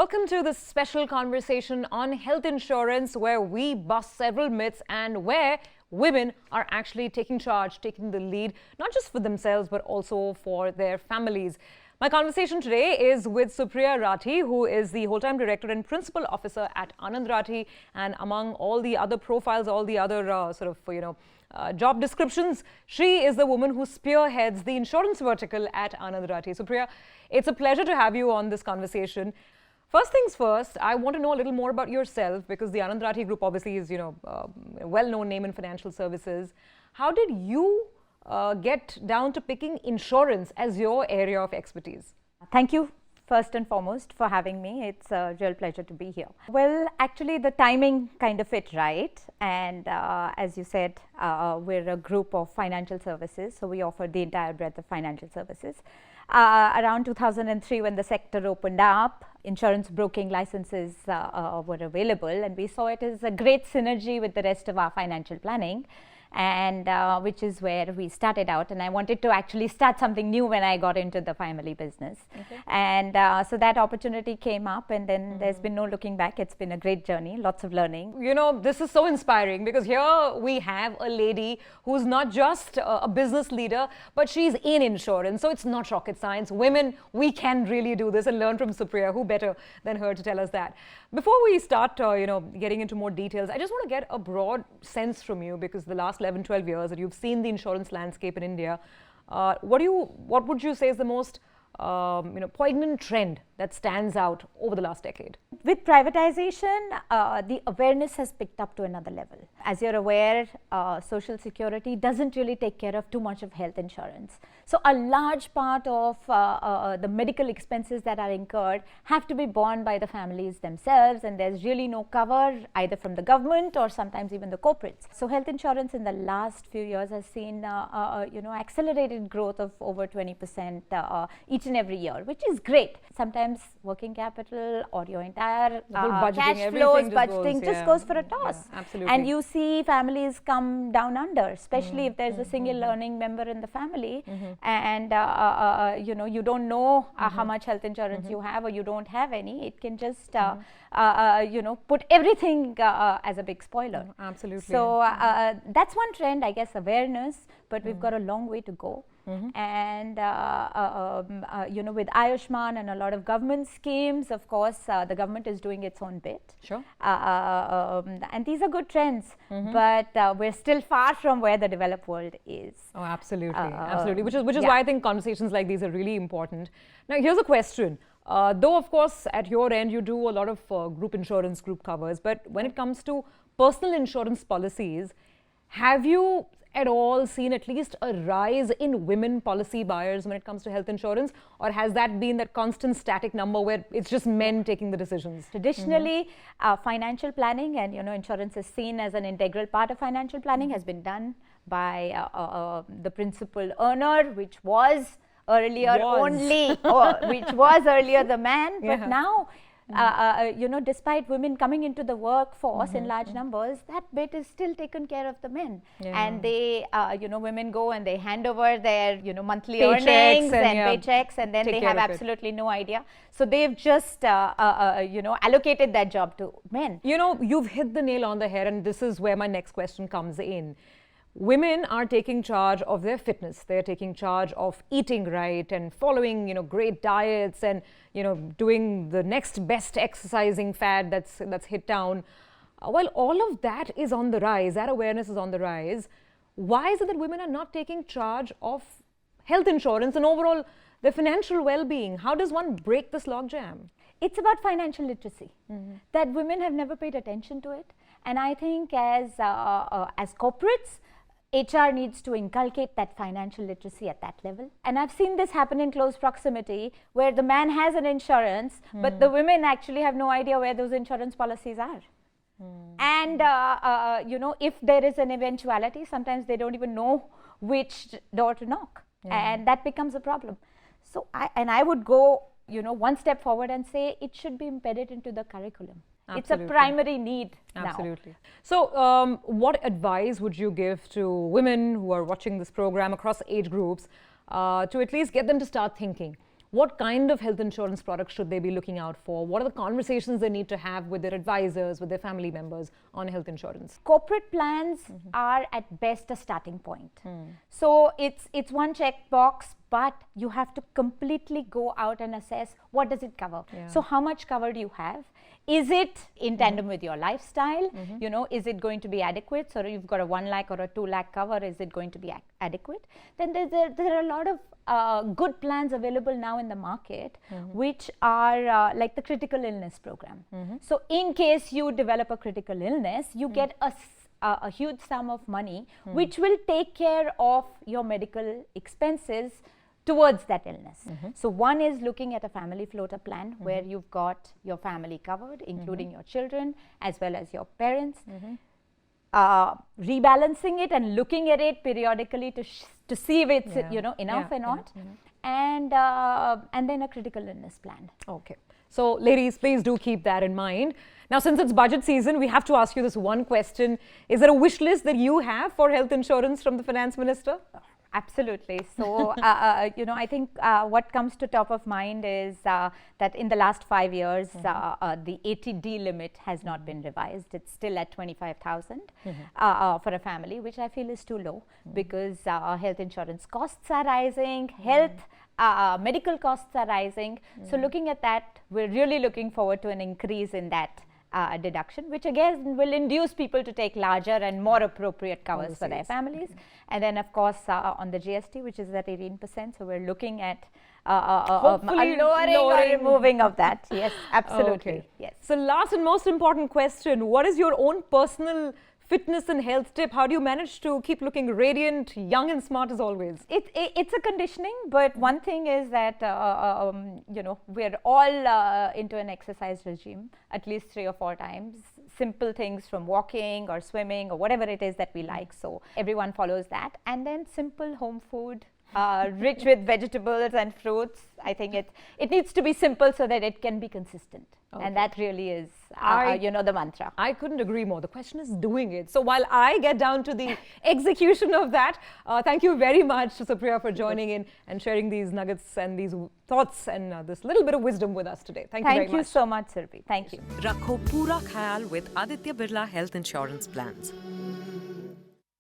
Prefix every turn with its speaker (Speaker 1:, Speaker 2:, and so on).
Speaker 1: Welcome to this special conversation on health insurance, where we bust several myths and where women are actually taking charge, taking the lead, not just for themselves, but also for their families. My conversation today is with Supriya Rathi, who is the whole-time director and principal officer at Anand Rathi. And among all the other profiles, all the other job descriptions, she is the woman who spearheads the insurance vertical at Anand Rathi. Supriya, it's a pleasure to have you on this conversation. First things first, I want to know a little more about yourself, because the Anand Rathi Group obviously is, a well-known name in financial services. How did you get down to picking insurance as your area of expertise?
Speaker 2: Thank you, first and foremost, for having me. It's a real pleasure to be here. Well, actually, the timing kind of fit right. And as you said, we're a group of financial services, so we offer the entire breadth of financial services. Around 2003, when the sector opened up, insurance broking licenses were available, and we saw it as a great synergy with the rest of our financial planning, and which is where we started out. And I wanted to actually start something new when I got into the family business. Okay. And so that opportunity came up, and then there's been no looking back. It's been a great journey, lots of learning.
Speaker 1: You know, this is so inspiring, because here we have a lady who's not just a business leader, but she's in insurance. So it's not rocket science. Women, we can really do this and learn from Supriya. Who better than her to tell us that? Before we start, getting into more details, I just want to get a broad sense from you, because the last 11, 12 years that you've seen the insurance landscape in India, what would you say is the most poignant trend that stands out over the last decade?
Speaker 2: With privatization, the awareness has picked up to another level. As you're aware, Social Security doesn't really take care of too much of health insurance. So a large part of the medical expenses that are incurred have to be borne by the families themselves, and there's really no cover either from the government or sometimes even the corporates. So health insurance in the last few years has seen accelerated growth of over 20% each and every year, which is great. Sometimes working capital or your entire cash flows, budgeting just goes for a toss.
Speaker 1: Yeah, absolutely.
Speaker 2: And you see families come down under, especially if there's a single earning member in the family, and you don't know how much health insurance you have, or you don't have any. It can just put everything as a big spoiler.
Speaker 1: Absolutely.
Speaker 2: So that's one trend, I guess, awareness, but we've got a long way to go. And with Ayushman and a lot of government schemes, of course, the government is doing its own bit.
Speaker 1: Sure.
Speaker 2: And these are good trends, but we're still far from where the developed world is.
Speaker 1: Oh, absolutely, absolutely. Which is why I think conversations like these are really important. Now, here's a question. Though, of course, at your end, you do a lot of group insurance, group covers, but when it comes to personal insurance policies, have you at all seen at least a rise in women policy buyers when it comes to health insurance, or has that been that constant static number where it's just men taking the decisions?
Speaker 2: Traditionally, financial planning and insurance is seen as an integral part of financial planning has been done by the principal earner, which was earlier the man, but now despite women coming into the workforce in large numbers, that bit is still taken care of the men. And they, women go and they hand over their, monthly earnings and paychecks, and then they have absolutely no idea. So they've just, allocated that job to men.
Speaker 1: You've hit the nail on the head, and this is where my next question comes in. Women are taking charge of their fitness. They're taking charge of eating right and following, great diets and, doing the next best exercising fad that's hit down. While all of that is on the rise, that awareness is on the rise, why is it that women are not taking charge of health insurance and overall their financial well-being? How does one break this logjam?
Speaker 2: It's about financial literacy, that women have never paid attention to it. And I think as corporates, HR needs to inculcate that financial literacy at that level. And I've seen this happen in close proximity, where the man has an insurance, but the women actually have no idea where those insurance policies are. And, if there is an eventuality, sometimes they don't even know which door to knock. And that becomes a problem. So I would go, one step forward and say it should be embedded into the curriculum. Absolutely. It's a primary need now.
Speaker 1: Absolutely. So what advice would you give to women who are watching this program across age groups to at least get them to start thinking? what kind of health insurance products should they be looking out for? What are the conversations they need to have with their advisors, with their family members on health insurance?
Speaker 2: Corporate plans are at best a starting point. So it's one checkbox, but you have to completely go out and assess what does it cover.
Speaker 1: Yeah.
Speaker 2: So how much cover do you have? Is it in tandem with your lifestyle? You know, is it going to be adequate? So you've got a 1 lakh or a 2 lakh cover, is it going to be adequate? Then there are a lot of good plans available now in the market, which are like the critical illness program. So in case you develop a critical illness, you get a huge sum of money, which will take care of your medical expenses towards that illness. So one is looking at a family floater plan where you've got your family covered, including your children as well as your parents. Rebalancing it and looking at it periodically to see if it's enough or not. And then a critical illness plan.
Speaker 1: Okay. So ladies, please do keep that in mind. Now, since it's budget season, we have to ask you this one question. Is there a wish list that you have for health insurance from the finance minister?
Speaker 2: Absolutely. So, I think what comes to top of mind is that in the last 5 years, the ATD limit has not been revised. It's still at 25,000 for a family, which I feel is too low because health insurance costs are rising, medical costs are rising. So, looking at that, we're really looking forward to an increase in that deduction, which again will induce people to take larger and more appropriate covers for their families. And then, of course, on the GST, which is at 18%, so we're looking at
Speaker 1: Hopefully
Speaker 2: lowering or removing of that. Yes, absolutely.
Speaker 1: Okay.
Speaker 2: Yes.
Speaker 1: So last and most important question, what is your own personal fitness and health tip? How do you manage to keep looking radiant, young and smart as always?
Speaker 2: It's a conditioning, but one thing is that we're all into an exercise regime at least 3 or 4 times. Simple things from walking or swimming or whatever it is that we like. So everyone follows that, and then simple home food. Rich with vegetables and fruits. I think it needs to be simple so that it can be consistent.
Speaker 1: Okay.
Speaker 2: And that really is, the mantra.
Speaker 1: I couldn't agree more. The question is doing it. So while I get down to the execution of that, thank you very much, Supriya, for joining in and sharing these nuggets and these thoughts and this little bit of wisdom with us today. Thank you very much.
Speaker 2: Thank you so much, Surbhi. Thank you.
Speaker 3: Rakho pura khayal with Aditya Birla Health Insurance Plans.